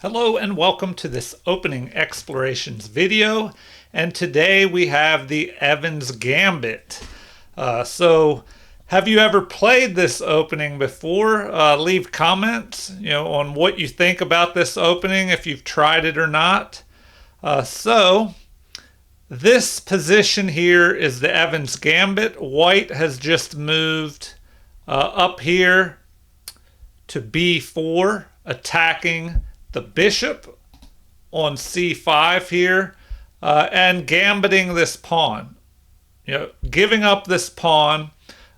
Hello and welcome to this opening explorations video, and today we have the Evans Gambit. So have you ever played this opening before? Leave comments on what you think about this opening, if you've tried it or not. So this position here is the Evans Gambit. White has just moved up here to b4, attacking the bishop on c5 here, and gambiting this pawn. Giving up this pawn.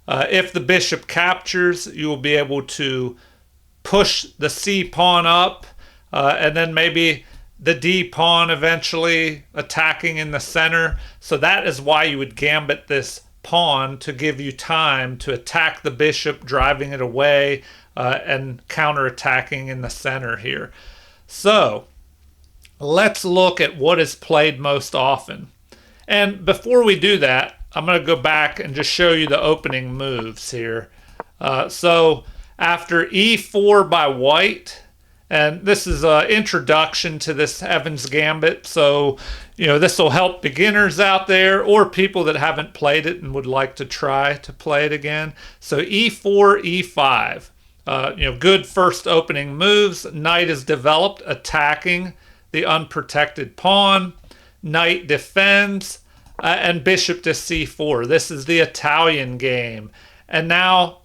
If the bishop captures, you will be able to push the c pawn up, and then maybe the d pawn eventually attacking in the center. So that is why you would gambit this pawn, to give you time to attack the bishop, driving it away, and counterattacking in the center here. So let's look at what is played most often. And before we do that, I'm going to go back and just show you the opening moves here. So after e4 by white, and this is an introduction to this Evans Gambit, so this will help beginners out there or people that haven't played it and would like to try to play it again. So e4, e5. Good first opening moves. Knight is developed, attacking the unprotected pawn. Knight defends, and bishop to c4. This is the Italian game. And now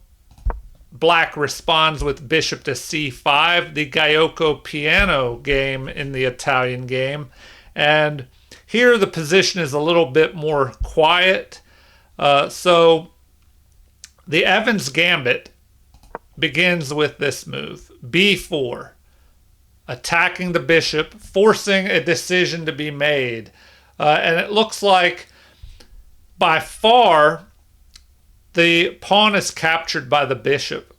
black responds with bishop to c5, the Gioco piano game in the Italian game. And here the position is a little bit more quiet. So the Evans Gambit begins with this move, b4, attacking the bishop, forcing a decision to be made. And it looks like by far the pawn is captured by the bishop.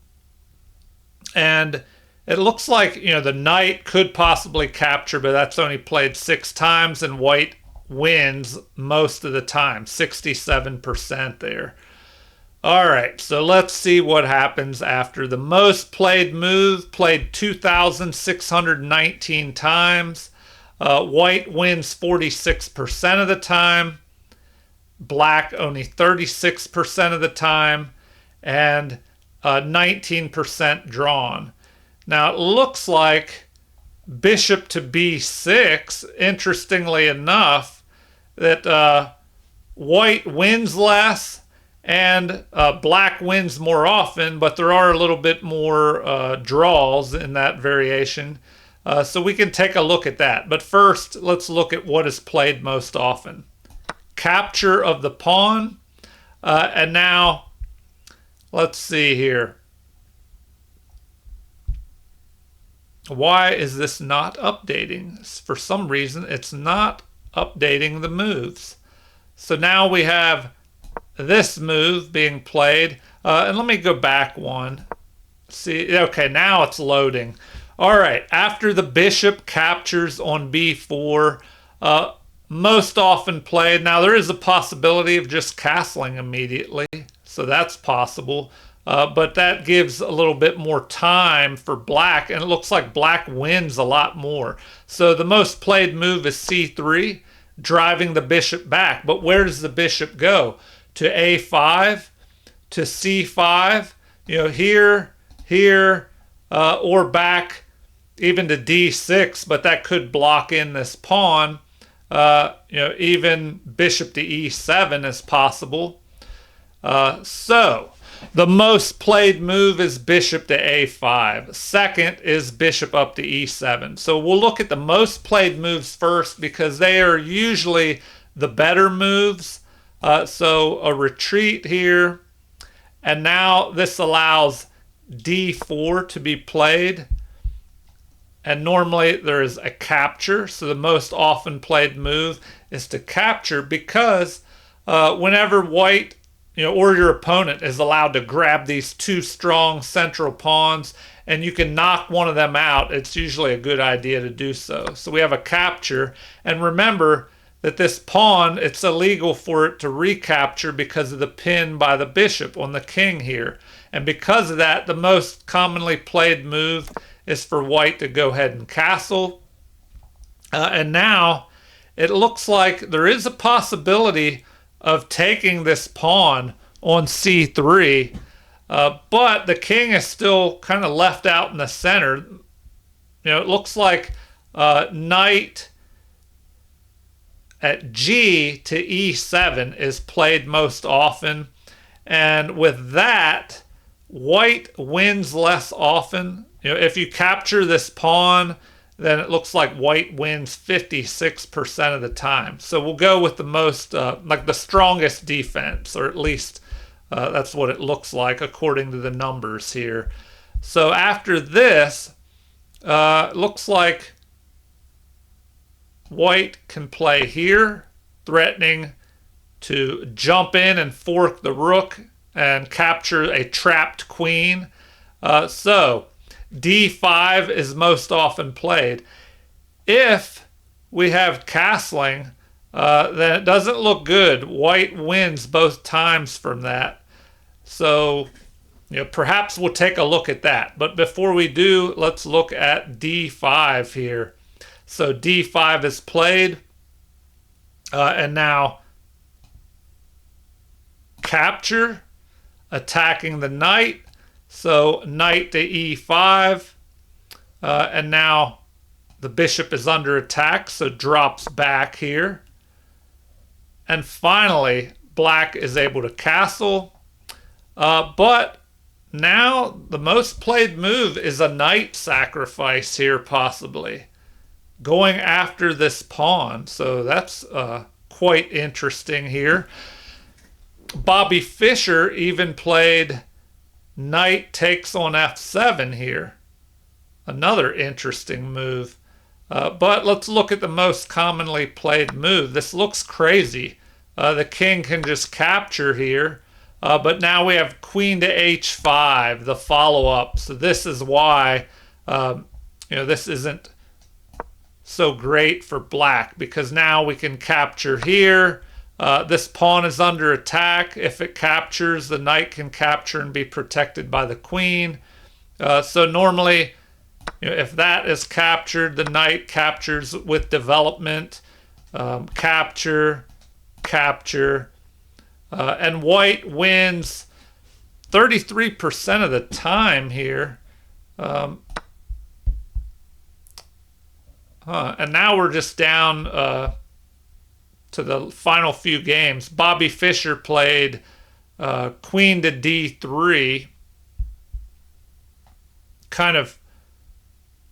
And it looks like, the knight could possibly capture, but that's only played 6 times, and white wins most of the time, 67% there. All right, so let's see what happens after the most played move, played 2,619 times. White wins 46% of the time. Black only 36% of the time, and 19% drawn. Now it looks like bishop to b6, interestingly enough, that white wins less and black wins more often, but there are a little bit more draws in that variation. So we can take a look at that. But first, let's look at what is played most often. Capture of the pawn. And now, let's see here. Why is this not updating? For some reason, it's not updating the moves. So now we have this move being played. And let me go back one. See, okay, now it's loading. All right, after the bishop captures on b4, most often played. Now there is a possibility of just castling immediately, so that's possible. But that gives a little bit more time for black, and it looks like black wins a lot more. So the most played move is c3, driving the bishop back. But where does the bishop go? To a5, to c5, here, or back even to d6, but that could block in this pawn. Even bishop to e7 is possible. So the most played move is bishop to a5. Second is bishop up to e7. So we'll look at the most played moves first, because they are usually the better moves. So a retreat here, and now this allows d4 to be played, and normally there is a capture. So the most often played move is to capture, because whenever white, or your opponent is allowed to grab these 2 strong central pawns and you can knock one of them out, it's usually a good idea to do so. So we have a capture, and remember that this pawn, it's illegal for it to recapture because of the pin by the bishop on the king here. And because of that, the most commonly played move is for white to go ahead and castle. And now it looks like there is a possibility of taking this pawn on c3, but the king is still kind of left out in the center. It looks like knight at g to e7 is played most often, and with that, white wins less often. If you capture this pawn, then it looks like white wins 56% of the time. So we'll go with the most, like the strongest defense, or at least that's what it looks like according to the numbers here. So after this, it looks like white can play here, threatening to jump in and fork the rook and capture a trapped queen. So d5 is most often played. If we have castling, then it doesn't look good. White wins both times from that. So perhaps we'll take a look at that. But before we do, let's look at d5 here. So d5 is played, and now capture, attacking the knight. So knight to e5, and now the bishop is under attack, so drops back here. And finally, black is able to castle, but now the most played move is a knight sacrifice here, possibly going after this pawn. So that's quite interesting here. Bobby Fischer even played knight takes on f7 here. Another interesting move. But let's look at the most commonly played move. This looks crazy. The king can just capture here. But now we have queen to h5, the follow-up. So this is why this isn't so great for black, because now we can capture here. This pawn is under attack. If it captures, the knight can capture and be protected by the queen. So normally, if that is captured, the knight captures with development, capture, and white wins 33% of the time here. And now we're just down to the final few games. Bobby Fischer played queen to d3, kind of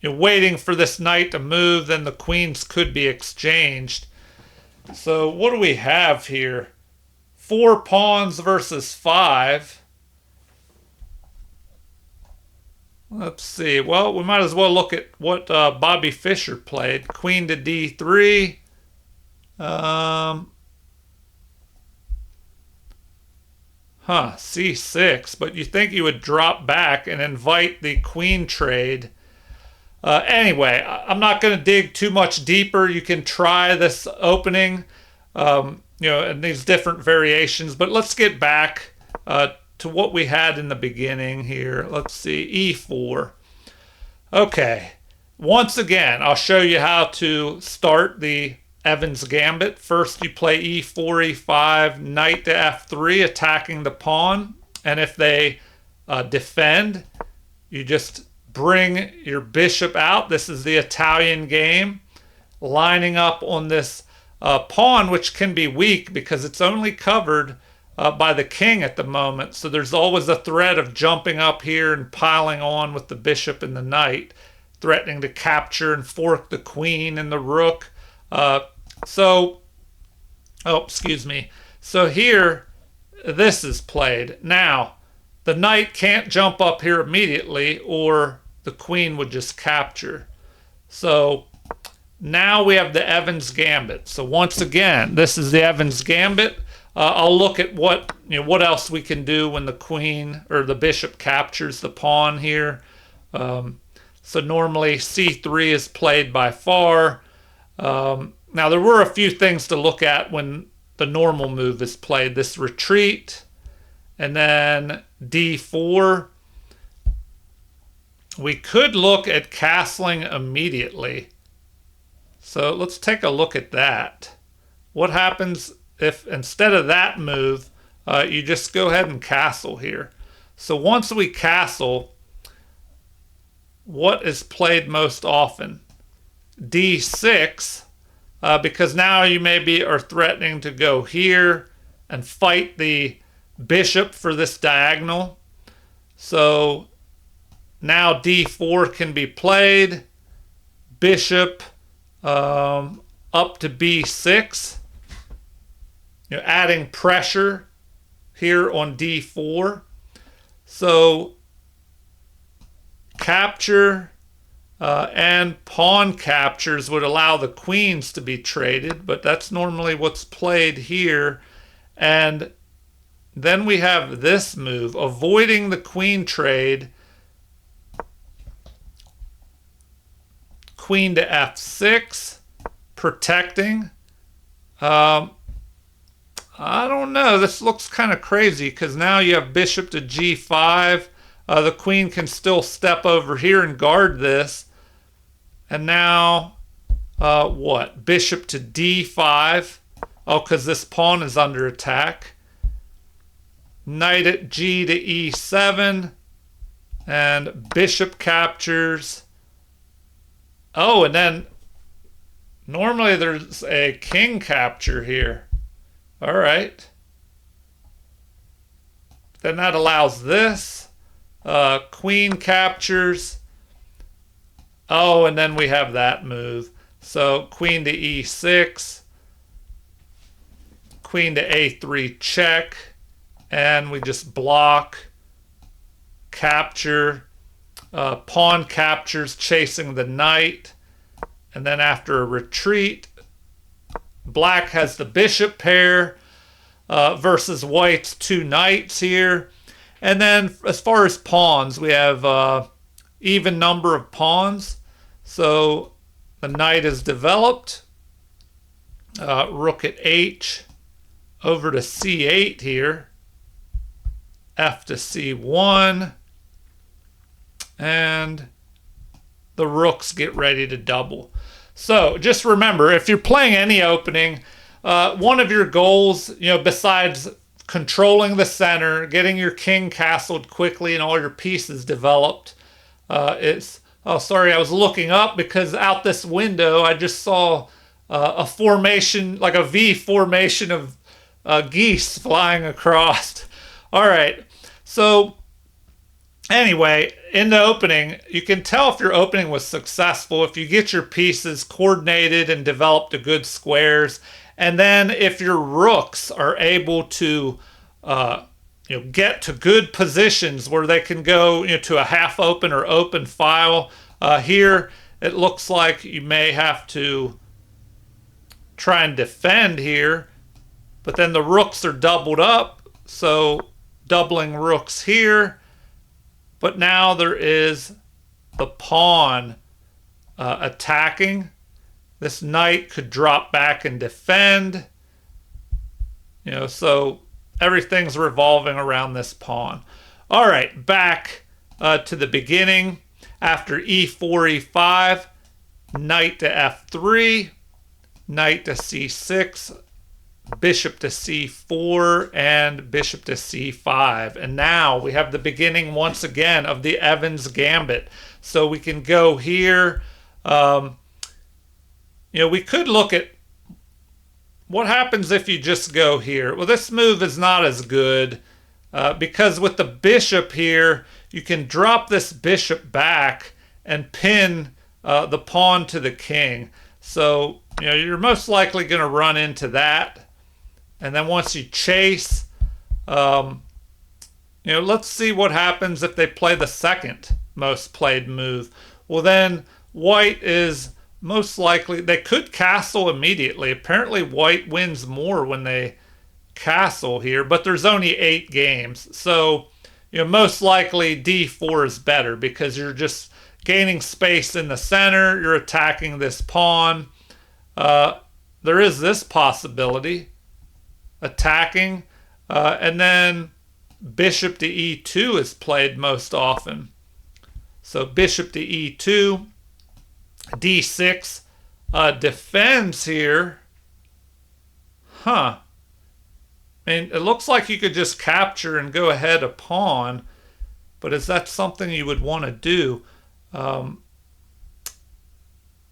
waiting for this knight to move, then the queens could be exchanged. So what do we have here? 4 pawns versus 5. Let's see. Well, we might as well look at what Bobby Fischer played. Queen to d3. C6. But you think you would drop back and invite the queen trade. Anyway, I'm not going to dig too much deeper. You can try this opening, and these different variations. But let's get back to what we had in the beginning here. Let's see, e4. Okay, once again, I'll show you how to start the Evans Gambit. First, you play e4, e5, knight to f3, attacking the pawn. And if they defend, you just bring your bishop out. This is the Italian game, lining up on this pawn, which can be weak because it's only covered by the king at the moment. So there's always a threat of jumping up here and piling on with the bishop and the knight, threatening to capture and fork the queen and the rook. So here, this is played. Now, the knight can't jump up here immediately, or the queen would just capture. So now we have the Evans Gambit. So once again, this is the Evans Gambit. I'll look at what else we can do when the queen or the bishop captures the pawn here. So normally c3 is played by far. Now there were a few things to look at when the normal move is played. This retreat, and then d4. we could look at castling immediately. So let's take a look at that. What happens if instead of that move, you just go ahead and castle here? So once we castle, what is played most often? D6, because now you maybe are threatening to go here and fight the bishop for this diagonal. So now D4 can be played. Bishop up to B6. Adding pressure here on D4. So capture and pawn captures would allow the queens to be traded, but that's normally what's played here. And then we have this move, avoiding the queen trade. Queen to F6, protecting. I don't know. This looks kind of crazy because now you have bishop to G5. The queen can still step over here and guard this. And now, what? Bishop to D5. Oh, because this pawn is under attack. Knight at G to E7. And bishop captures. Oh, and then normally there's a king capture here. All right. Then that allows this. Queen captures. Oh, and then we have that move. So queen to E6. Queen to A3 check. And we just block. Capture. Pawn captures, chasing the knight. And then after a retreat, black has the bishop pair versus white's two knights here. And then as far as pawns, we have even number of pawns. So the knight is developed. Rook at H over to C8 here. F to C1. And the rooks get ready to double. So just remember, if you're playing any opening, one of your goals, besides controlling the center, getting your king castled quickly and all your pieces developed, is, oh, sorry, I was looking up because out this window I just saw a formation, like a V formation of geese flying across. All right, so anyway, in the opening, you can tell if your opening was successful if you get your pieces coordinated and developed a good squares. And then if your rooks are able to get to good positions where they can go to a half open or open file. Here, it looks like you may have to try and defend here. But then the rooks are doubled up. So doubling rooks here. But now there is the pawn attacking. This knight could drop back and defend. So everything's revolving around this pawn. All right, back to the beginning. After E4, E5, knight to F3, knight to C6, bishop to C4, and bishop to C5. And now we have the beginning once again of the Evans Gambit. So we can go here. We could look at what happens if you just go here. Well, this move is not as good because with the bishop here, you can drop this bishop back and pin the pawn to the king. So, you're most likely going to run into that. And then once you chase, let's see what happens if they play the second most played move. Well, then white is most likely, they could castle immediately. Apparently white wins more when they castle here, but there's only 8 games. So, most likely D4 is better because you're just gaining space in the center. You're attacking this pawn. There is this possibility. Attacking, and then bishop to E2 is played most often. So bishop to e2, d6 defends here. Huh. I mean, it looks like you could just capture and go ahead a pawn, but is that something you would want to do? The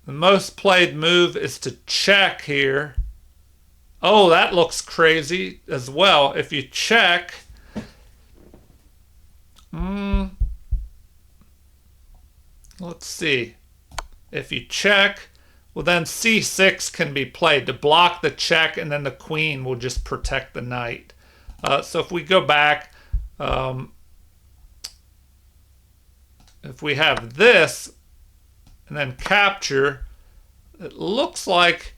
most played move is to check here. Oh, that looks crazy as well. If you check, let's see. If you check, well then c6 can be played to block the check, and then the queen will just protect the knight. So if we go back, if we have this and then capture, it looks like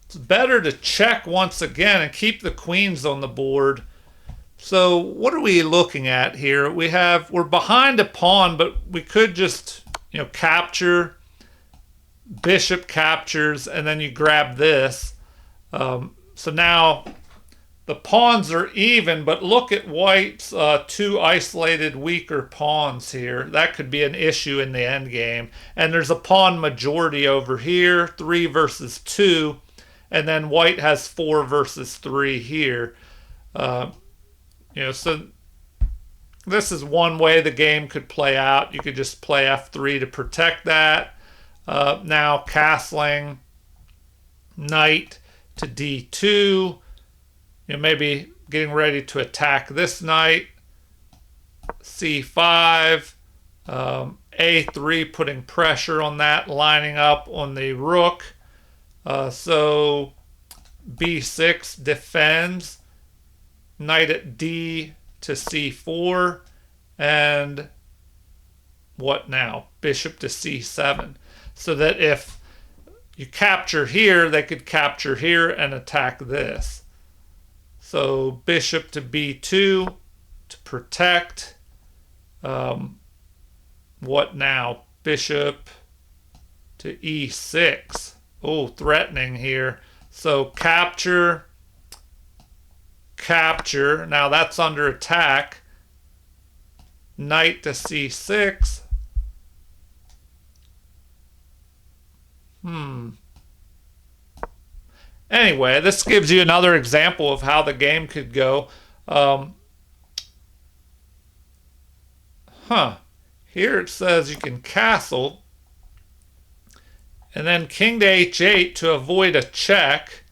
it's better to check once again and keep the queens on the board. So what are we looking at here? We're behind a pawn, but we could just, capture, bishop captures, and then you grab this. So now the pawns are even, but look at white's two isolated weaker pawns here. That could be an issue in the endgame. And there's a pawn majority over here, 3 versus 2. And then white has 4 versus 3 here. So this is one way the game could play out. You could just play f3 to protect that. Now castling, knight to d2. Maybe getting ready to attack this knight. c5, a3, putting pressure on that, lining up on the rook. So b6 defends, knight at d to c4, and what now? Bishop to c7. So that if you capture here, they could capture here and attack this. So bishop to b2 to protect. What now? Bishop to e6. Oh, threatening here. So capture, capture. Now that's under attack. Knight to c6. Anyway, this gives you another example of how the game could go. Here it says you can castle. And then king to h8 to avoid a check.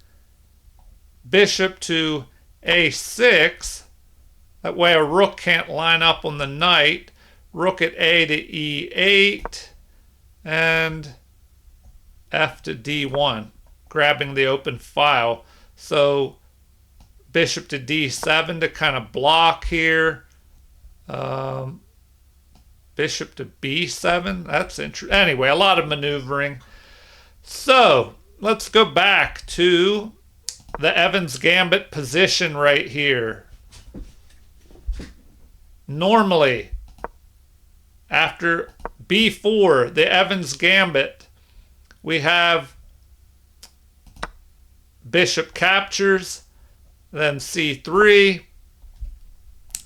Bishop to a6. That way a rook can't line up on the knight. Rook at a to e8. And f to d1. Grabbing the open file. So bishop to d7 to kind of block here. Bishop to b7. That's interesting. Anyway, a lot of maneuvering. So let's go back to the Evans Gambit position right here. Normally, after b4, the Evans Gambit, we have bishop captures, then c3,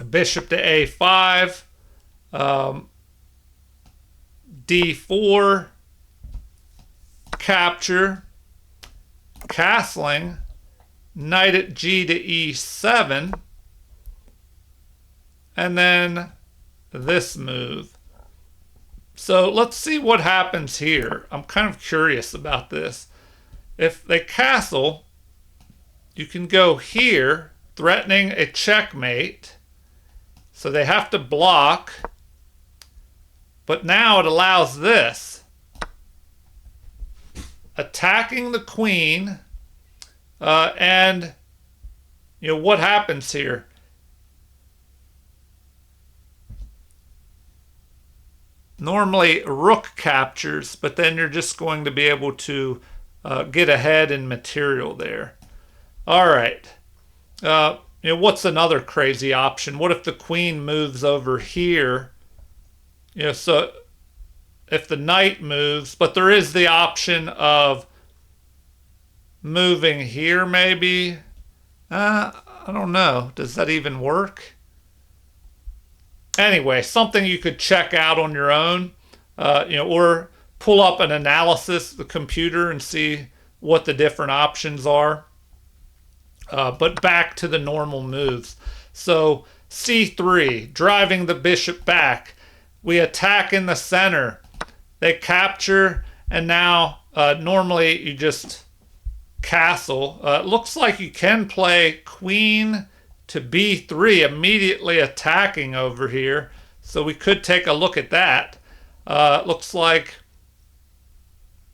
bishop to a5, d4, capture, castling, knight at g to e7, and then this move. So let's see what happens here. I'm kind of curious about this. If they castle, you can go here, threatening a checkmate. So they have to block. But now it allows this. Attacking the queen. And, what happens here? Normally, rook captures, but then you're just going to be able to get ahead in material there. All right. What's another crazy option? What if the queen moves over here? So if the knight moves, but there is the option of moving here maybe. I don't know. Does that even work? Anyway, something you could check out on your own, or pull up an analysis, the computer, and see what the different options are. But back to the normal moves. So c3, driving the bishop back. We attack in the center. They capture, and now normally you just castle. It looks like you can play queen to b3, immediately attacking over here. So we could take a look at that. It looks like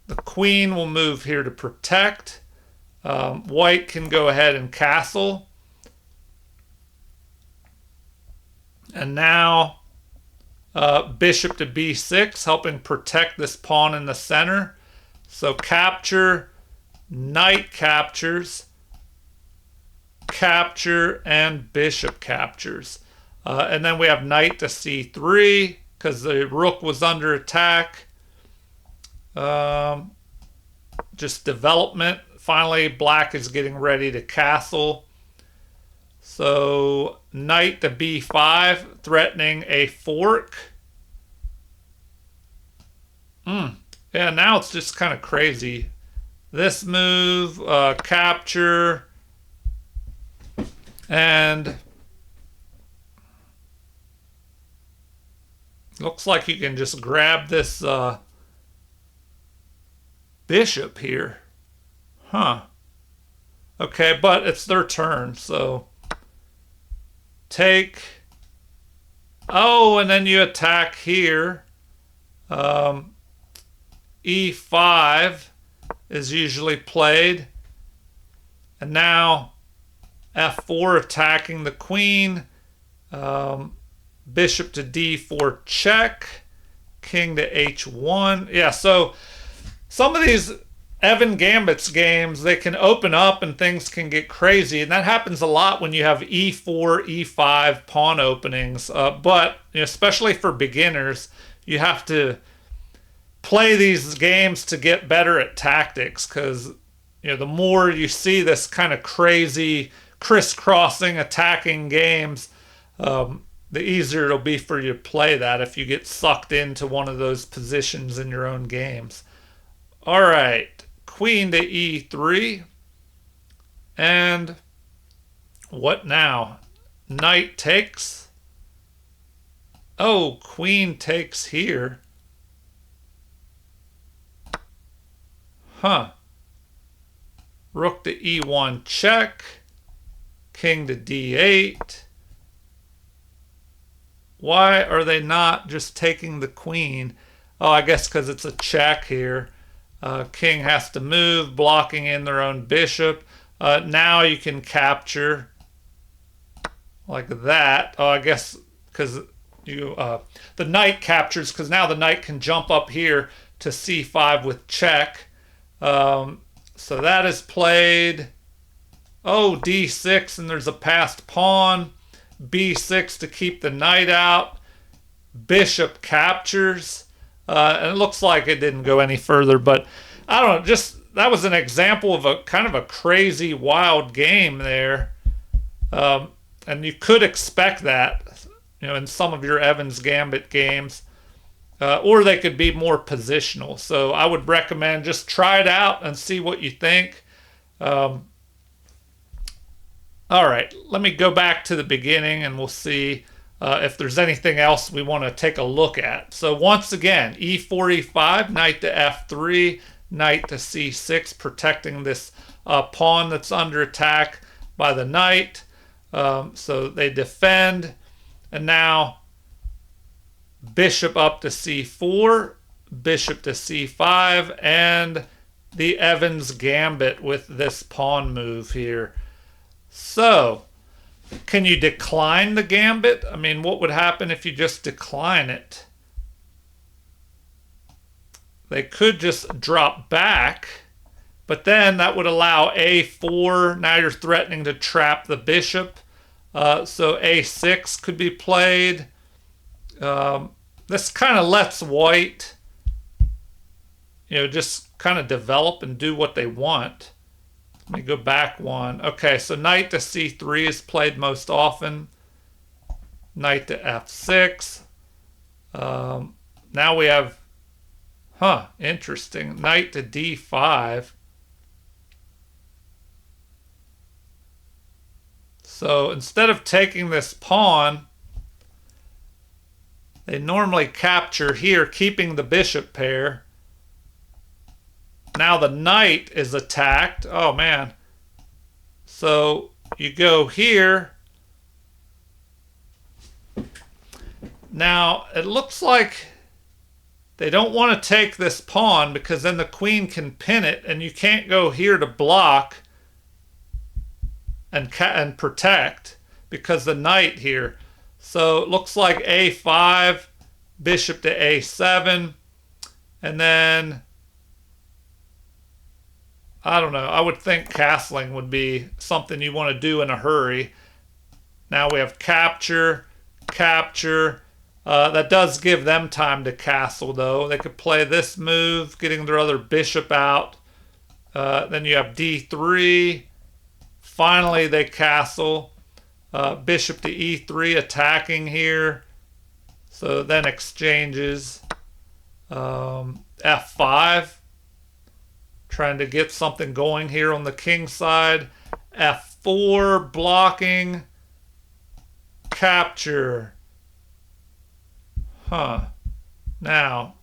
the queen will move here to protect. White can go ahead and castle. And now bishop to b6, helping protect this pawn in the center. So capture, knight captures, capture, and bishop captures. And then we have knight to c3 because the rook was under attack. Just development. Finally, black is getting ready to castle. So knight to b5, threatening a fork. Yeah, now it's just kind of crazy. This move, capture, and looks like you can just grab this bishop here. Huh. Okay, but it's their turn, so take. Oh, and then you attack here. E5 is usually played. And now F4 attacking the queen. Bishop to D4 check. King to H1. Yeah, so some of these Evan Gambit's games, they can open up and things can get crazy. And that happens a lot when you have E4, E5 pawn openings. But especially for beginners, you have to play these games to get better at tactics, because the more you see this kind of crazy crisscrossing attacking games, the easier it'll be for you to play that if you get sucked into one of those positions in your own games. All right, queen to E3. And what now? Knight takes. Oh, queen takes here. Huh. Rook to E1 check. King to D8. Why are they not just taking the queen? Oh, I guess because it's a check here. King has to move, blocking in their own bishop. Now you can capture like that. Oh, I guess because the knight captures, because now the knight can jump up here to C5 with check. So that is played. Oh, D6, and there's a passed pawn. B6 to keep the knight out. Bishop captures. And it looks like it didn't go any further, but I don't know, just that was an example of a kind of a crazy, wild game there. And you could expect that, in some of your Evans Gambit games. Or they could be more positional. So I would recommend just try it out and see what you think. All right, let me go back to the beginning and we'll see if there's anything else we want to take a look at. So once again, E4, E5, knight to F3, knight to C6, protecting this pawn that's under attack by the knight. So they defend, and now bishop up to C4, bishop to C5, and the Evans Gambit with this pawn move here. So, can you decline the gambit? I mean, what would happen if you just decline it? They could just drop back, but then that would allow A4. Now you're threatening to trap the bishop. So A6 could be played. This kind of lets white, just kind of develop and do what they want. Let me go back one. Okay, so knight to C3 is played most often. knight to f6. Now we have, interesting, knight to d5. So instead of taking this pawn, they normally capture here, keeping the bishop pair. Now the knight is attacked. Oh, man. So you go here. Now, it looks like they don't want to take this pawn because then the queen can pin it, and you can't go here to block and protect because the knight here. So it looks like a5, bishop to a7, and then I don't know. I would think castling would be something you want to do in a hurry. Now we have capture, capture. That does give them time to castle, though. They could play this move, getting their other bishop out. Then you have d3. Finally, they castle. Bishop to e3, attacking here. So then exchanges. f5. Trying to get something going here on the king side. f4, blocking. Capture. Now,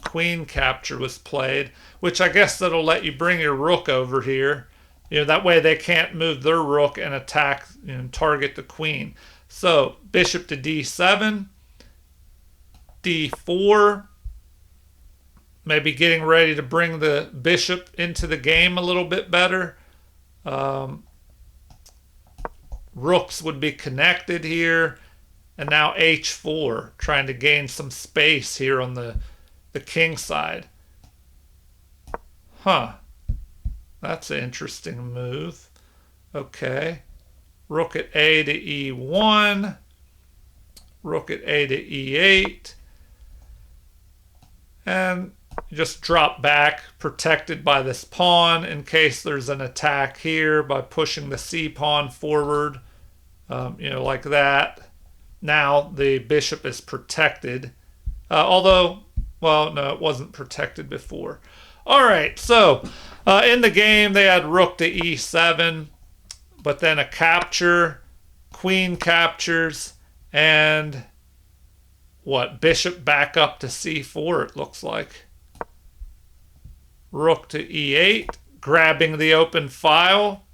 queen capture was played, which I guess that'll let you bring your rook over here. You know, that way they can't move their rook and attack and target the queen. So, bishop to d7, d4, maybe getting ready to bring the bishop into the game a little bit better. Rooks would be connected here. And now h4, trying to gain some space here on the king side. That's an interesting move. Okay. Rook at a to e1. Rook at a to e8. And just drop back, protected by this pawn in case there's an attack here by pushing the c pawn forward, like that. Now the bishop is protected, although, well, no, it wasn't protected before. All right, so in the game they had rook to e7, but then a capture, queen captures, and what, bishop back up to c4, it looks like. Rook to e8, grabbing the open file,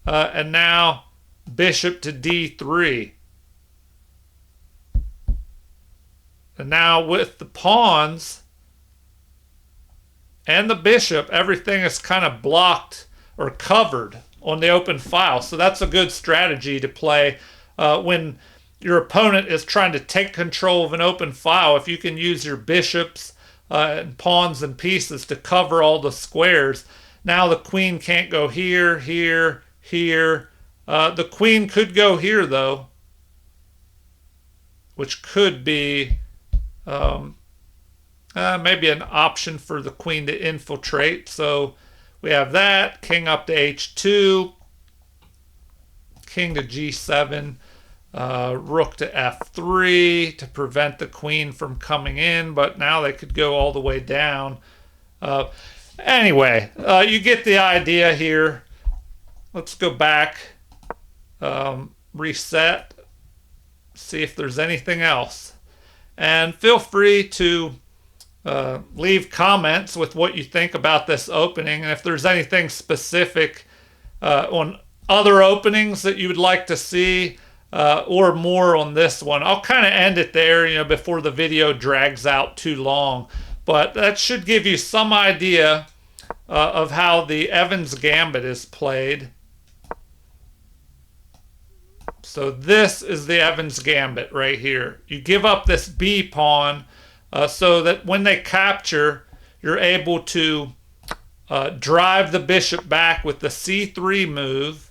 and now bishop to d3. And now with the pawns and the bishop, everything is kind of blocked or covered on the open file. So that's a good strategy to play when your opponent is trying to take control of an open file. If you can use your bishops and pawns and pieces to cover all the squares. Now the queen can't go here, here, here. The queen could go here, though, which could be maybe an option for the queen to infiltrate. So we have that. King up to h2. King to g7. Rook to f3 to prevent the queen from coming in. But now they could go all the way down. Anyway, you get the idea here. Let's go back. Reset. See if there's anything else. And feel free to leave comments with what you think about this opening. And if there's anything specific on other openings that you would like to see or more on this one. I'll kind of end it there, before the video drags out too long. But that should give you some idea of how the Evans Gambit is played. So this is the Evans Gambit right here. You give up this B pawn so that when they capture, you're able to drive the bishop back with the C3 move.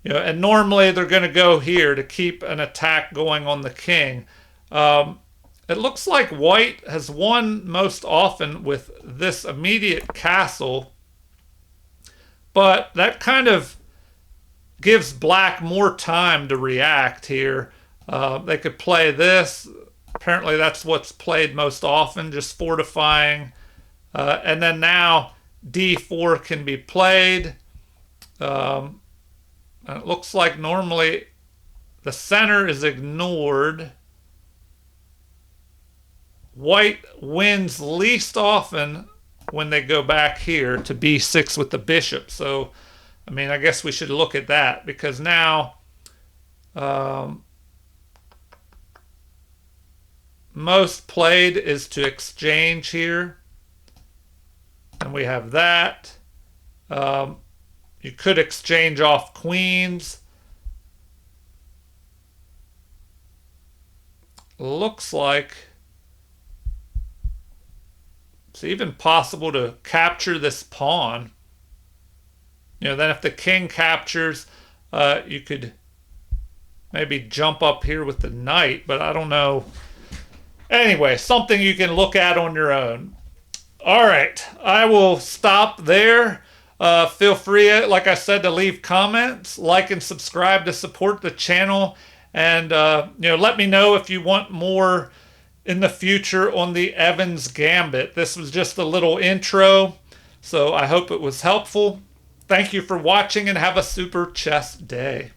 And normally they're going to go here to keep an attack going on the king. It looks like white has won most often with this immediate castle. But that kind of gives black more time to react here. They could play this. Apparently that's what's played most often, just fortifying. And then now d4 can be played. It looks like normally the center is ignored. White wins least often when they go back here to b6 with the bishop. So, I mean, I guess we should look at that, because now most played is to exchange here. And we have that. You could exchange off queens. Looks like it's even possible to capture this pawn. You know, then if the king captures, you could maybe jump up here with the knight, but I don't know. Anyway, something you can look at on your own. All right, I will stop there. Feel free, like I said, to leave comments, like and subscribe to support the channel, and let me know if you want more in the future on the Evans Gambit. This was just a little intro, so I hope it was helpful. Thank you for watching, and have a super chess day.